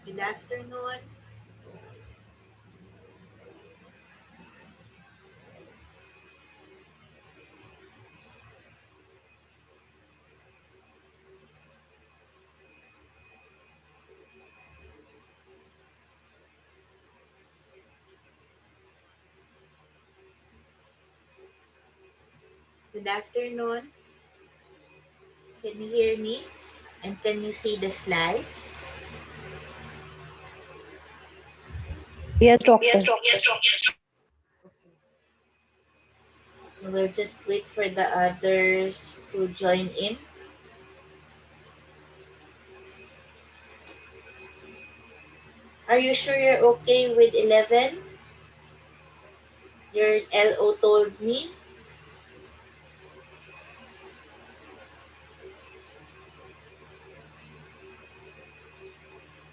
Good afternoon. Good afternoon. Can you hear me? And can you see the slides? Yes, doctor. Okay. So we'll just wait for the others to join in. Are you sure you're okay with 11? Your LO told me.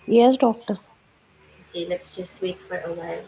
Yes, doctor. Okay, let's just wait for a while.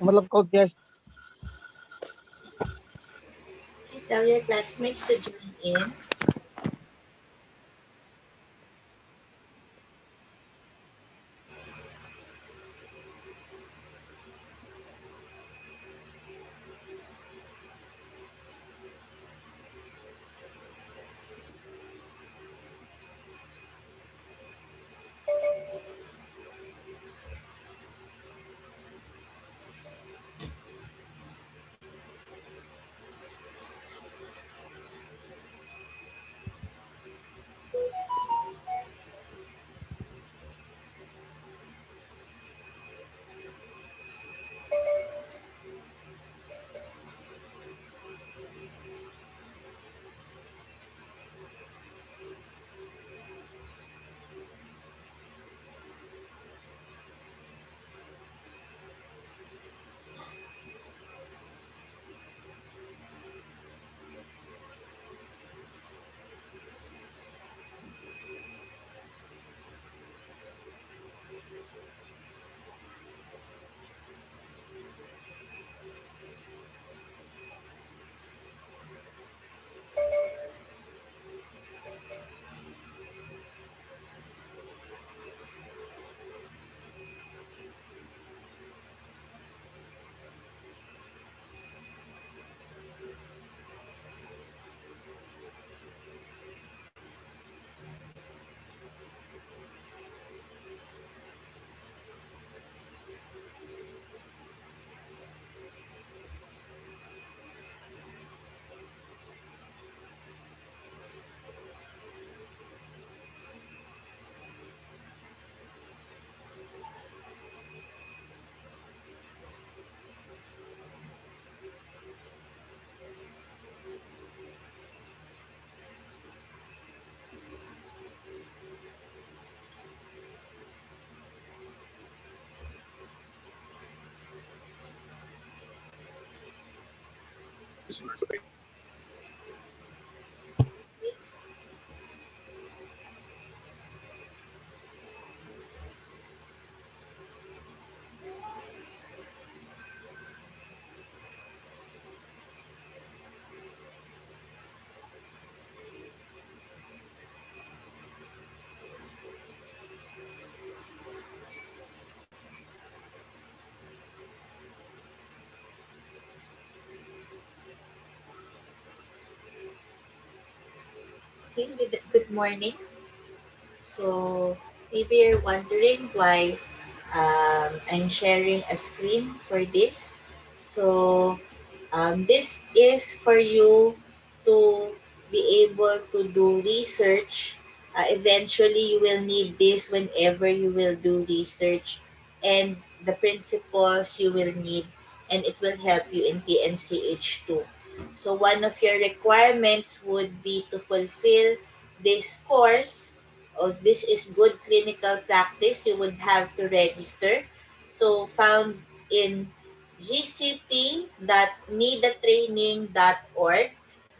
Malangkot guys. Tell your classmates to join in. Okay, good morning. So maybe you're wondering why I'm sharing a screen for this. So this is for you to be able to do research. Eventually, you will need this whenever you will do research, and the principles you will need, and it will help you in PMCH too. So one of your requirements would be to fulfill this course. Oh, this is good clinical practice. You would have to register. So found in gcp.needatraining.org.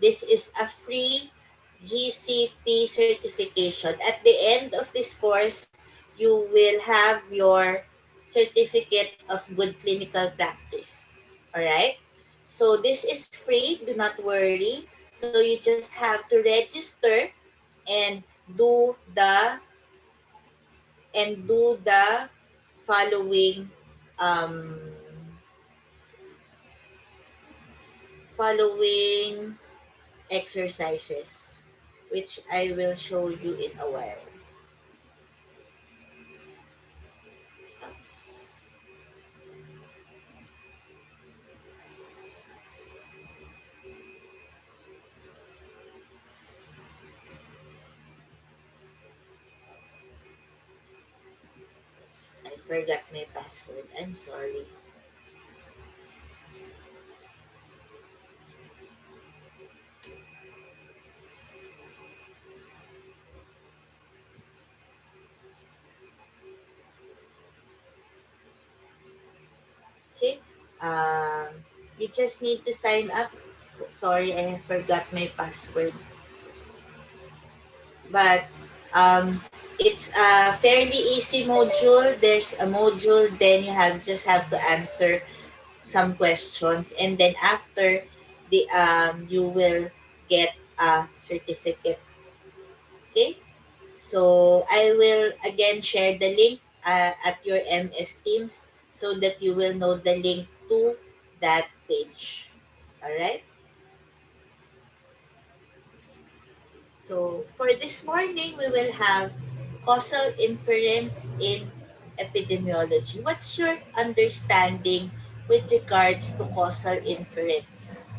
This is a free GCP certification. At the end of this course, you will have your certificate of good clinical practice. All right? So this is free. Do not worry. So you just have to register and do the do the following um, following exercises, which I will show you in a while. Oops. I forgot my password. I'm sorry. Okay. Um, you just need to sign up. Sorry, I forgot my password. But it's a fairly easy module. There's a module, then you have just have to answer some questions, and then after the you will get a certificate. Okay, so I will again share the link at your MS Teams so that you will know the link to that page. All right. So for this morning, we will have causal inference in epidemiology. What's your understanding with regards to causal inference?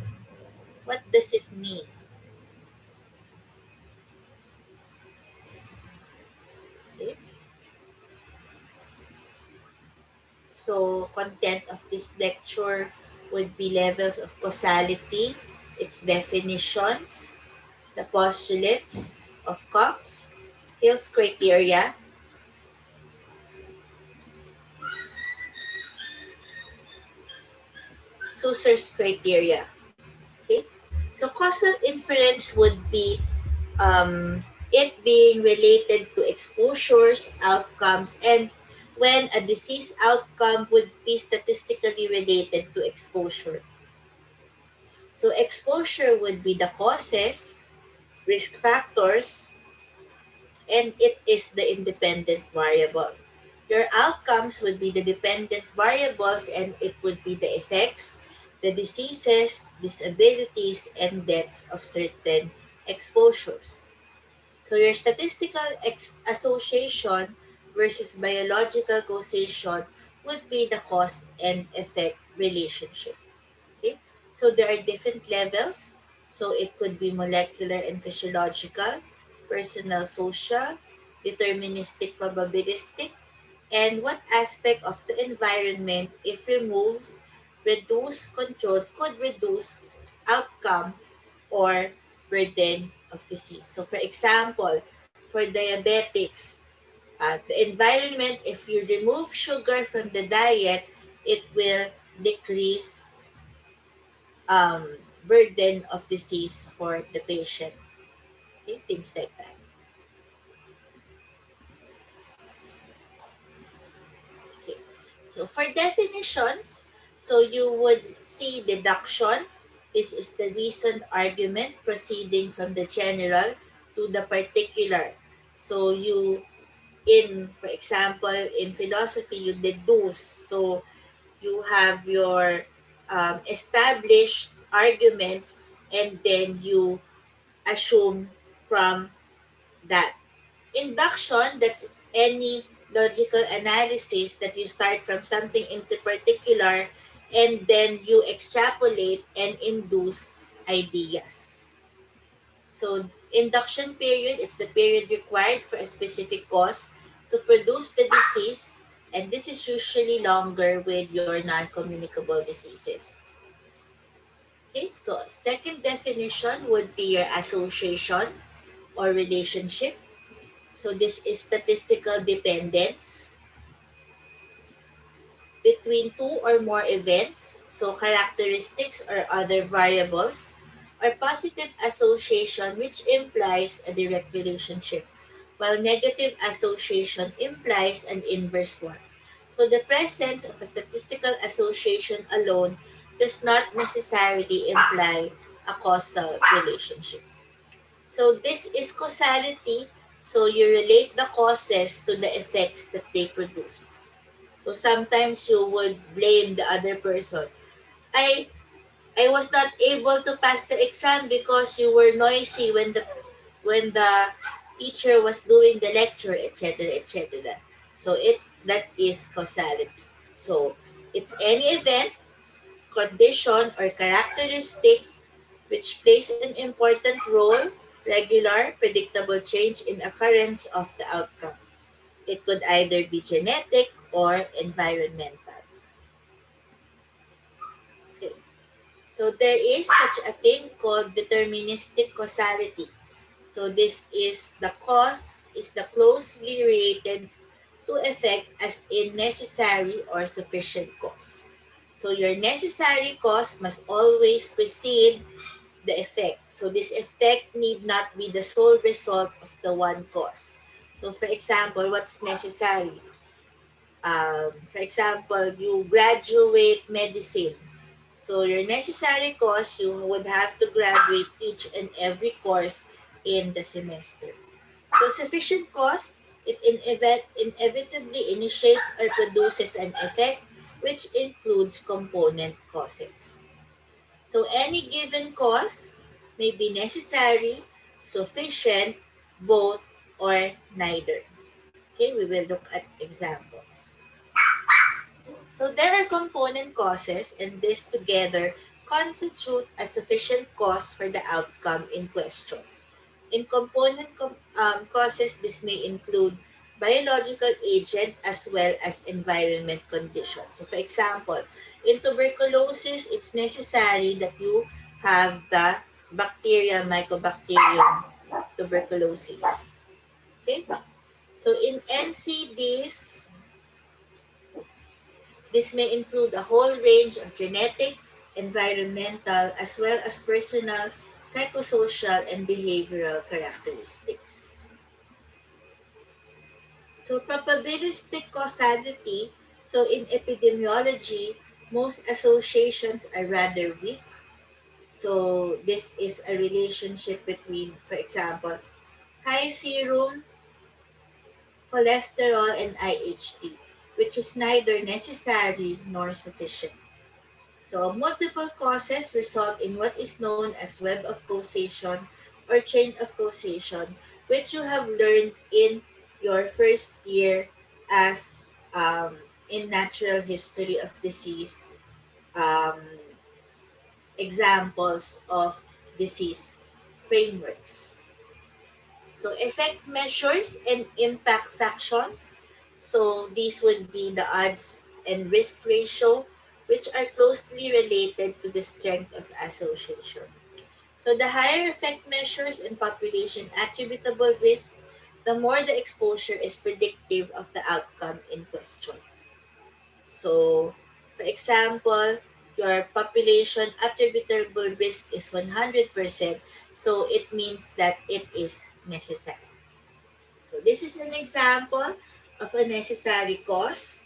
What does it mean? Okay. So content of this lecture would be levels of causality, its definitions, the postulates of Cox, Hill's criteria, Susser's criteria. Okay. So causal inference would be it being related to exposures, outcomes, and when a disease outcome would be statistically related to exposure. So exposure would be the causes, risk factors, and it is the independent variable. Your outcomes would be the dependent variables and it would be the effects, the diseases, disabilities, and deaths of certain exposures. So your statistical association versus biological causation would be the cause and effect relationship. Okay? So there are different levels. So it could be molecular and physiological, personal, social, deterministic, probabilistic, and what aspect of the environment, if removed, reduced, controlled, could reduce outcome or burden of disease. So for example, for diabetics, the environment, if you remove sugar from the diet, it will decrease um, burden of disease for the patient. Okay, things like that. Okay. So for definitions, so you would see deduction. This is the reasoned argument proceeding from the general to the particular. So you for example, in philosophy, you deduce. So you have your established arguments and then you assume from that. Induction, that's any logical analysis that you start from something into particular and then you extrapolate and induce ideas. So induction period, it's the period required for a specific cause to produce the disease, and this is usually longer with your non-communicable diseases. Okay, so second definition would be your association or relationship. So this is statistical dependence between two or more events, so characteristics or other variables, or positive association which implies a direct relationship, while negative association implies an inverse one. So the presence of a statistical association alone does not necessarily imply a causal relationship. So this is causality, so you relate the causes to the effects that they produce. So sometimes you would blame the other person. I I was not able to pass the exam because you were noisy when the teacher was doing the lecture, etc., etc. So that is causality. So it's any event, condition, or characteristic which plays an important role, regular, predictable change in occurrence of the outcome. It could either be genetic or environmental. Okay. So there is such a thing called deterministic causality. So this is the cause is the closely related to effect as in necessary or sufficient cause. So your necessary cause must always precede the effect. So this effect need not be the sole result of the one cause. So for example, what's necessary? For example, you graduate medicine. So your necessary course, you would have to graduate each and every course in the semester. So sufficient cost, it inevitably initiates or produces an effect which includes component causes. So any given cause may be necessary, sufficient, both, or neither. Okay, we will look at examples. So there are component causes, and this together constitute a sufficient cause for the outcome in question. In causes, this may include biological agent as well as environment conditions. So for example, in tuberculosis, it's necessary that you have the bacteria, Mycobacterium tuberculosis. Okay? So in NCDs, this may include a whole range of genetic, environmental, as well as personal, psychosocial, and behavioral characteristics. So probabilistic causality, so in epidemiology, most associations are rather weak. So this is a relationship between, for example, high serum cholesterol and IHT, which is neither necessary nor sufficient. So multiple causes result in what is known as web of causation or chain of causation, which you have learned in your first year as in natural history of disease um, examples of disease frameworks. So effect measures and impact fractions. So these would be the odds and risk ratio, which are closely related to the strength of association. So the higher effect measures and population attributable risk, the more the exposure is predictive of the outcome in question. So, for example, your population attributable risk is 100%, so it means that it is necessary. So this is an example of a necessary cause.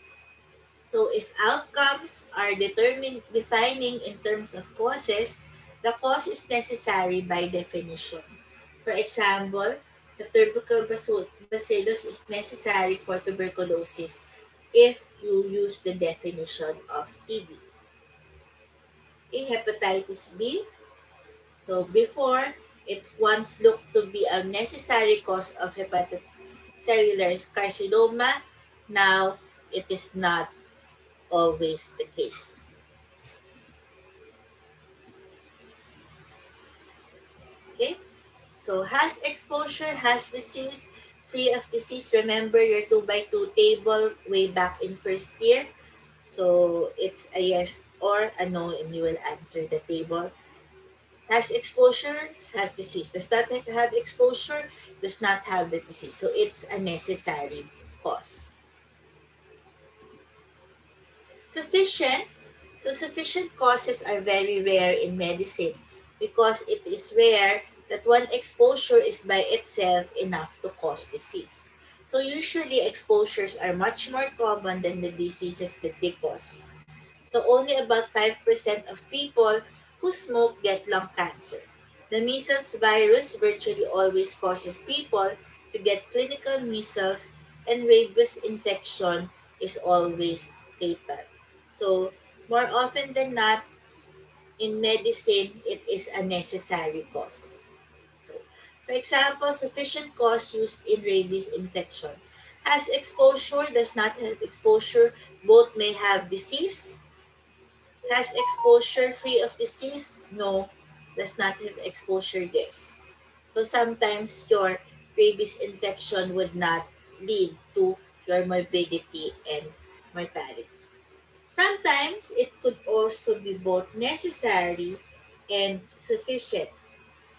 So if outcomes are defining in terms of causes, the cause is necessary by definition. For example, the bacillus is necessary for tuberculosis if you use the definition of TB. In hepatitis B, so before, it once looked to be a necessary cause of hepatocellular carcinoma. Now, it is not always the case. Okay? So, has exposure, has disease, free of disease. Remember your 2 by 2 table way back in first year. So, it's a yes or a no, and you will answer the table. Has exposure, has disease. Does not have exposure, does not have the disease. So it's a necessary cause. Sufficient. So sufficient causes are very rare in medicine because it is rare that one exposure is by itself enough to cause disease. So usually exposures are much more common than the diseases that they cause. So only about 5% of people who smoke get lung cancer. The measles virus virtually always causes people to get clinical measles, and rabies infection is always fatal. So more often than not, in medicine, it is a necessary cause. So, for example, sufficient cause used in rabies infection. Has exposure, does not have exposure, both may have disease. Has exposure free of disease? No. Does not have exposure? Yes. So sometimes your rabies infection would not lead to your morbidity and mortality. Sometimes it could also be both necessary and sufficient.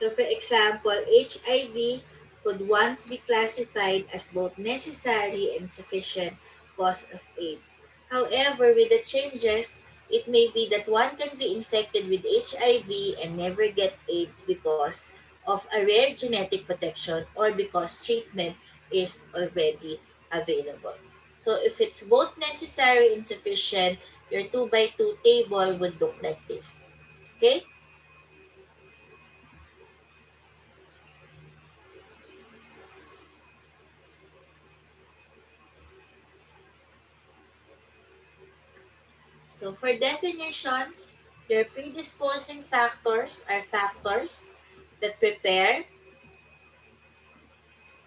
So for example, HIV could once be classified as both necessary and sufficient cause of AIDS. However, with the changes, it may be that one can be infected with HIV and never get AIDS because of a rare genetic protection or because treatment is already available. So if it's both necessary and sufficient, your 2 by 2 table would look like this. Okay? So for definitions, their predisposing factors are factors that prepare,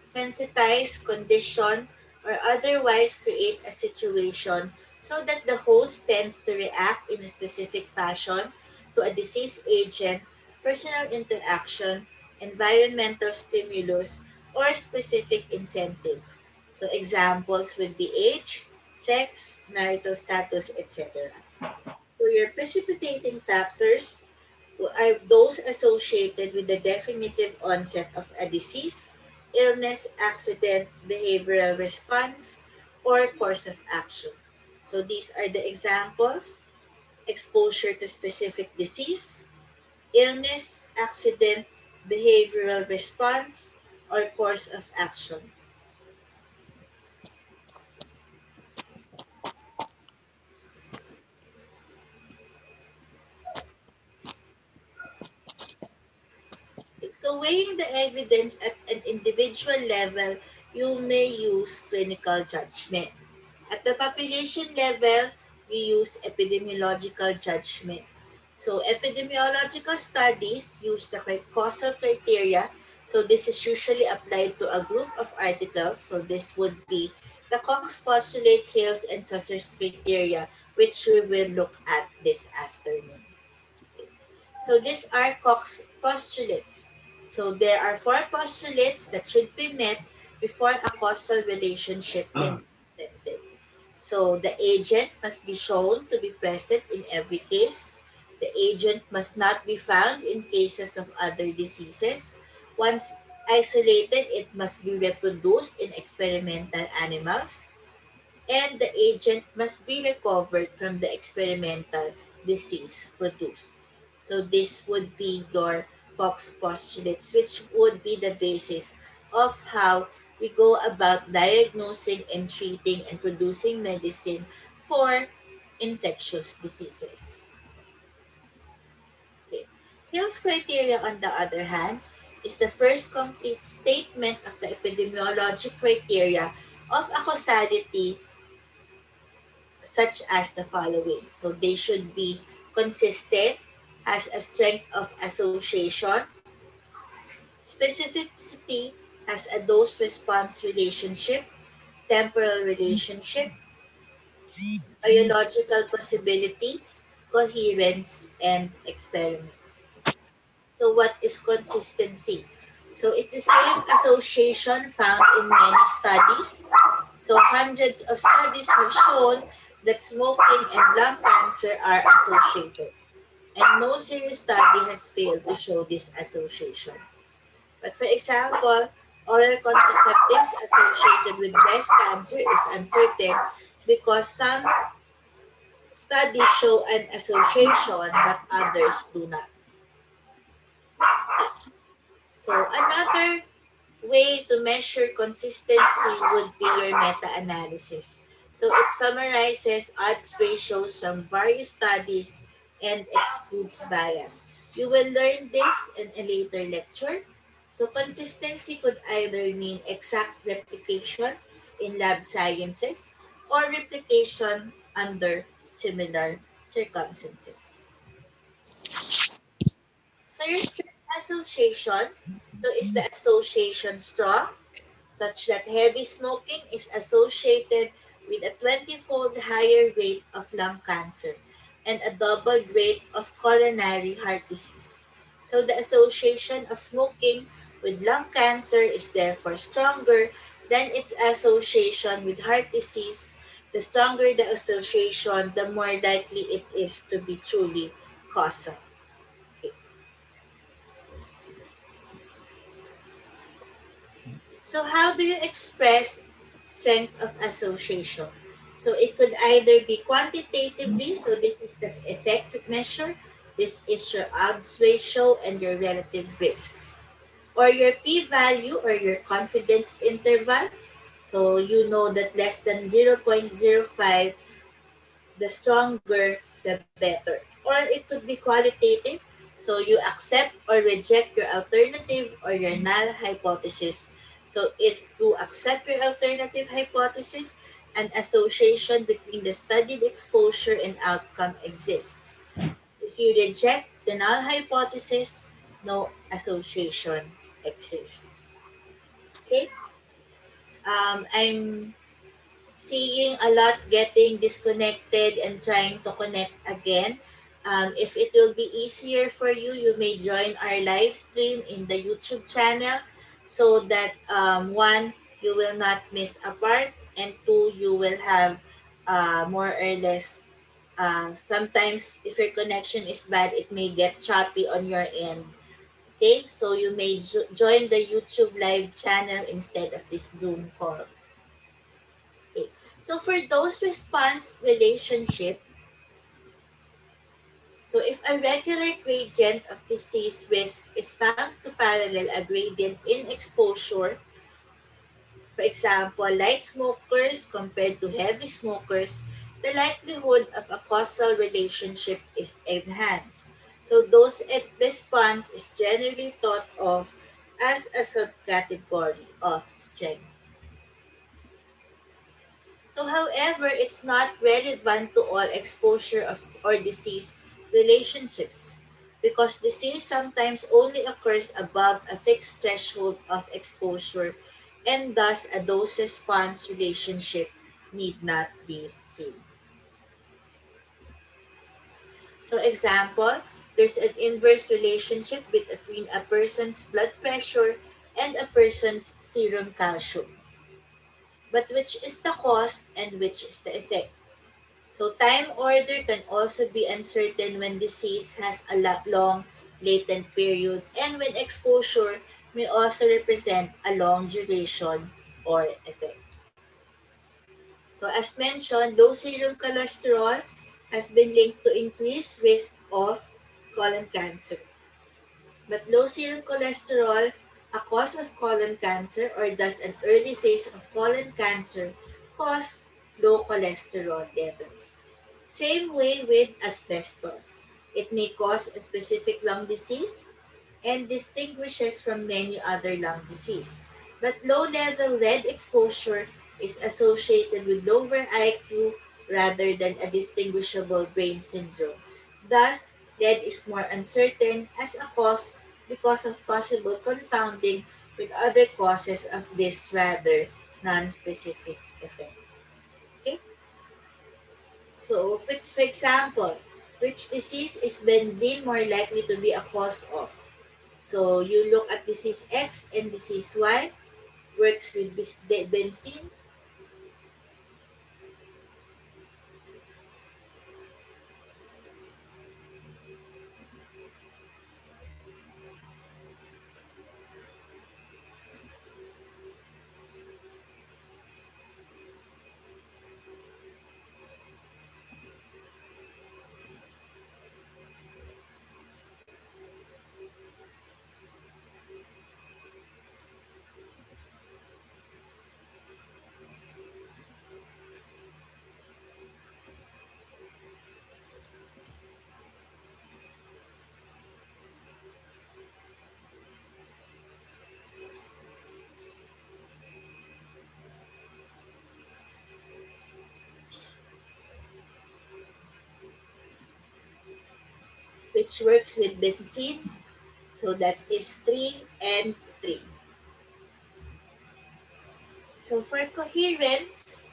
sensitize, condition, or otherwise create a situation so that the host tends to react in a specific fashion to a disease agent, personal interaction, environmental stimulus, or specific incentive. So examples would be age, sex, marital status, etc. So your precipitating factors are those associated with the definitive onset of a disease, illness, accident, behavioral response, or course of action. So these are the examples: exposure to specific disease, illness, accident, behavioral response, or course of action. So weighing the evidence at an individual level, you may use clinical judgment. At the population level, we use epidemiological judgment. So epidemiological studies use the causal criteria. So this is usually applied to a group of articles. So this would be the Cox postulate, Hales, and Susser's criteria, which we will look at this afternoon. So these are Cox postulates. So there are four postulates that should be met before a causal relationship can be accepted. So the agent must be shown to be present in every case. The agent must not be found in cases of other diseases. Once isolated, it must be reproduced in experimental animals, and the agent must be recovered from the experimental disease produced. So this would be your Cox postulates, which would be the basis of how we go about diagnosing and treating and producing medicine for infectious diseases. Okay. Hill's criteria, on the other hand, is the first complete statement of the epidemiologic criteria of a causality, such as the following. So they should be consistent, has a strength of association, specificity, has a dose response relationship, temporal relationship, biological possibility, coherence, and experiment. So what is consistency? So it's the same association found in many studies. So hundreds of studies have shown that smoking and lung cancer are associated, and no serious study has failed to show this association. But for example, oral contraceptives associated with breast cancer is uncertain because some studies show an association but others do not. So another way to measure consistency would be your meta-analysis. So it summarizes odds ratios from various studies and excludes bias. You will learn this in a later lecture. So consistency could either mean exact replication in lab sciences or replication under similar circumstances. So your strength association, so is the association strong, such that heavy smoking is associated with a 20-fold higher rate of lung cancer and a doubled rate of coronary heart disease. So the association of smoking with lung cancer is therefore stronger than its association with heart disease. The stronger the association, the more likely it is to be truly causal. Okay. So how do you express strength of association? So it could either be quantitatively, so this is the effect measure, this is your odds ratio and your relative risk, or your p-value or your confidence interval. So you know that less than 0.05, the stronger, the better. Or it could be qualitative. So you accept or reject your alternative or your null hypothesis. So if you accept your alternative hypothesis, an association between the studied exposure and outcome exists. If you reject the null hypothesis, no association exists. Okay? I'm seeing a lot getting disconnected and trying to connect again. If it will be easier for you, you may join our live stream in the YouTube channel so that one, you will not miss a part, and two, you will have more or less. Sometimes, if your connection is bad, it may get choppy on your end. Okay, so you may join the YouTube live channel instead of this Zoom call. Okay. So for dose response relationship, so if a regular gradient of disease risk is found to parallel a gradient in exposure, for example, light smokers compared to heavy smokers, the likelihood of a causal relationship is enhanced. So dose response is generally thought of as a subcategory of strength. So, however, it's not relevant to all exposure of or disease relationships because disease sometimes only occurs above a fixed threshold of exposure and thus a dose response relationship need not be seen. So, example, there's an inverse relationship between a person's blood pressure and a person's serum calcium. But which is the cause and which is the effect? So time order can also be uncertain when disease has a long latent period and when exposure may also represent a long duration or effect. So as mentioned, low serum cholesterol has been linked to increased risk of colon cancer. But low serum cholesterol, a cause of colon cancer or thus an early phase of colon cancer, cause low cholesterol levels. Same way with asbestos. It may cause a specific lung disease and distinguishes from many other lung disease. But low-level lead exposure is associated with lower IQ rather than a distinguishable brain syndrome. Thus, lead is more uncertain as a cause because of possible confounding with other causes of this rather non-specific effect. Okay? So, for example, which disease is benzene more likely to be a cause of? So, you look at disease X and disease Y, works with benzene, which works with benzene. So, that is 3 and 3. So, for coherence,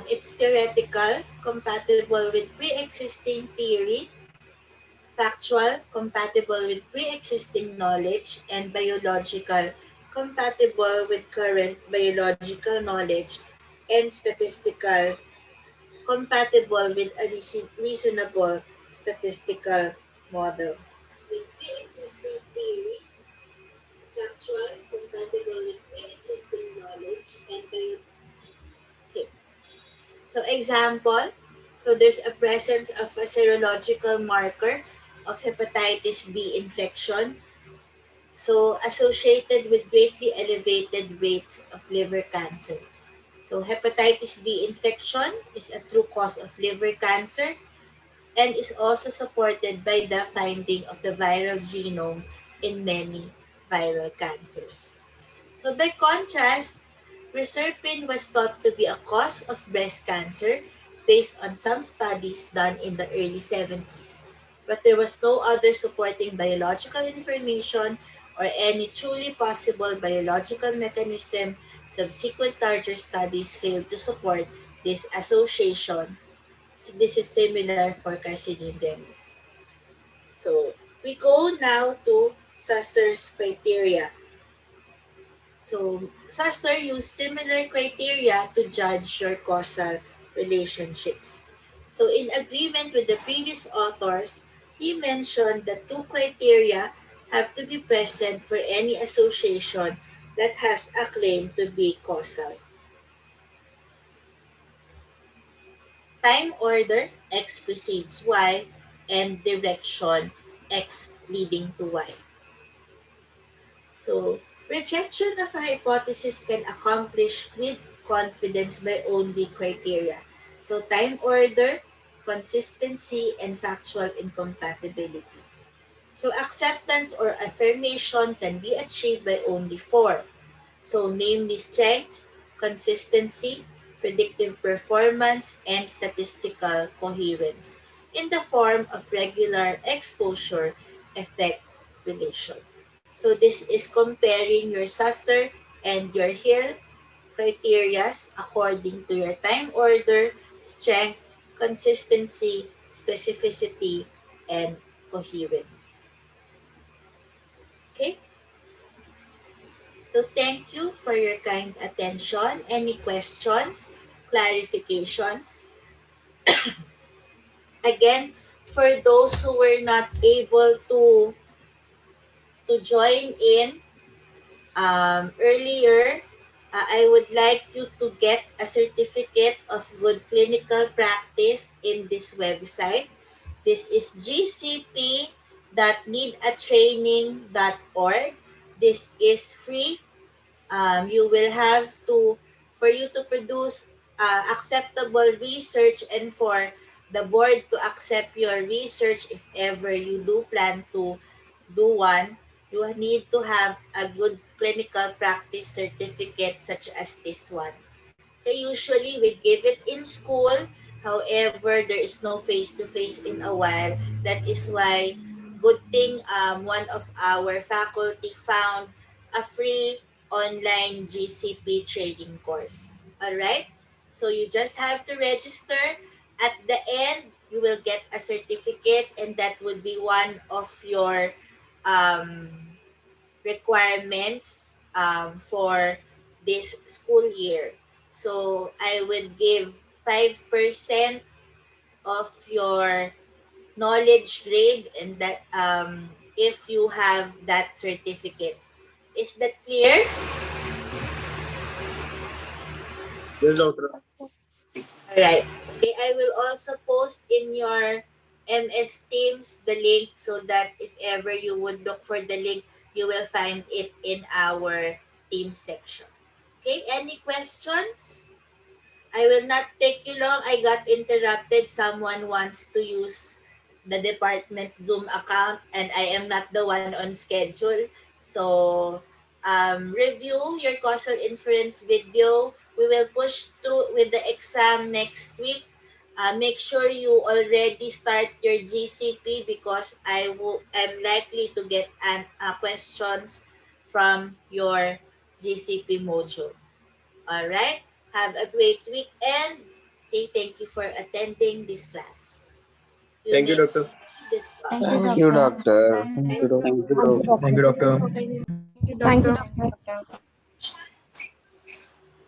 it's theoretical, compatible with pre-existing theory, factual, compatible with pre-existing knowledge, and biological, compatible with current biological knowledge, and statistical, compatible with a reasonable statistical model. With pre-existing theory, factual, compatible with pre-existing knowledge, and biological. So example, so there's a presence of a serological marker of hepatitis B infection, so associated with greatly elevated rates of liver cancer. So hepatitis B infection is a true cause of liver cancer and is also supported by the finding of the viral genome in many viral cancers. So by contrast, reserpine was thought to be a cause of breast cancer based on some studies done in the early 70s. But there was no other supporting biological information or any truly possible biological mechanism. Subsequent larger studies failed to support this association. So this is similar for carcinogenesis. So we go now to Susser's criteria. So Susser used similar criteria to judge your causal relationships. So in agreement with the previous authors, he mentioned that two criteria have to be present for any association that has a claim to be causal. Time order, X precedes Y, and direction, X leading to Y. So, rejection of a hypothesis can accomplish with confidence by only criteria. So, time order, consistency, and factual incompatibility. So, acceptance or affirmation can be achieved by only four. So, namely strength, consistency, predictive performance, and statistical coherence in the form of regular exposure effect relation. So, this is comparing your Susser and your Hill criterias according to your time order, strength, consistency, specificity, and coherence. Okay? So thank you for your kind attention. Any questions, clarifications? Again, for those who were not able to join in earlier, I would like you to get a certificate of good clinical practice in this website. This is gcp.needatraining.org. This is free. You will have to, for you to produce acceptable research and for the board to accept your research if ever you do plan to do one, you need to have a good clinical practice certificate such as this one. Okay, usually we give it in school. However, there is no face-to-face in a while. That is why good thing one of our faculty found a free online GCP training course. All right? So you just have to register. At the end, you will get a certificate and that would be one of your um, requirements for this school year. So I would give 5% of your knowledge grade and that if you have that certificate. Is that clear? Yes, doctor. All right. Okay, I will also post in your MS Teams the link so that if ever you would look for the link, you will find it in our team section. Okay, any questions? I will not take you long. I got interrupted. Someone wants to use the department Zoom account and I am not the one on schedule. So, review your causal inference video. We will push through with the exam next week. Make sure you already start your GCP because I'm likely to get questions from your GCP module. All right. Have a great weekend. Okay, thank you for attending this class. You Thank you, may doctor. discard. Thank you, Thank you, doctor. doctor. Thank Right? you, doctor. Thank you, Thank you, doctor. doctor. Thank you, Thank doctor. you, doctor.